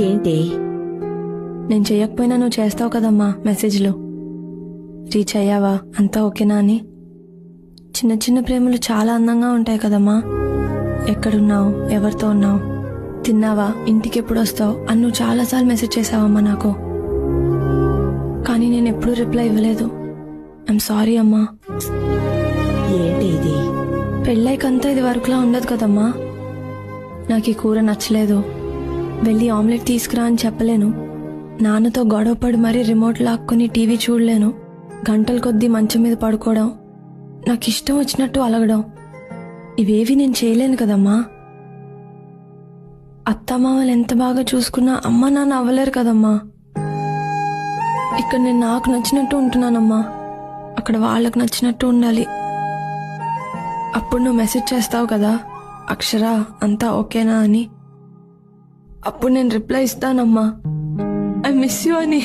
ఏంటి? నేను చేయకపోయినా నువ్వు చేస్తావు కదమ్మా మెసేజ్లు. రీచ్ అయ్యావా, అంతా ఓకేనా అని. చిన్న చిన్న ప్రేమలు చాలా అందంగా ఉంటాయి కదమ్మా. ఎక్కడున్నావు, ఎవరితో ఉన్నావు, తిన్నావా, ఇంటికి ఎప్పుడు వస్తావు అని నువ్వు చాలాసార్లు మెసేజ్ చేసావమ్మా నాకు. కానీ నేను ఎప్పుడూ రిప్లై ఇవ్వలేదు. ఐఎమ్ సారీ అమ్మా. ఏంటి ఇది? పెళ్ళైకంతా ఇది వరకులా ఉండదు కదమ్మా. నాకు ఈ కూర నచ్చలేదు, వెళ్ళి ఆమ్లెట్ తీసుకురా అని చెప్పలేను. నాన్నతో గొడవపడి మరీ రిమోట్ లాక్కుని టీవీ చూడలేను. గంటల కొద్దీ మంచం మీద పడుకోవడం, నాకు ఇష్టం వచ్చినట్టు అలగడం, ఇవేవి నేను చేయలేను కదమ్మా. అత్తమామలు ఎంత బాగా చూసుకున్నా అమ్మ నాన్న అవ్వలేరు కదమ్మా. ఇక్కడ నేను నాకు నచ్చినట్టు ఉంటున్నానమ్మా, అక్కడ వాళ్ళకు నచ్చినట్టు ఉండాలి. అప్పుడు నువ్వు మెసేజ్ చేస్తావు కదా, అక్షర అంతా ఓకేనా అని. అప్పుడు నేను రిప్లై ఇస్తానమ్మా, ఐ మిస్ యూ అని.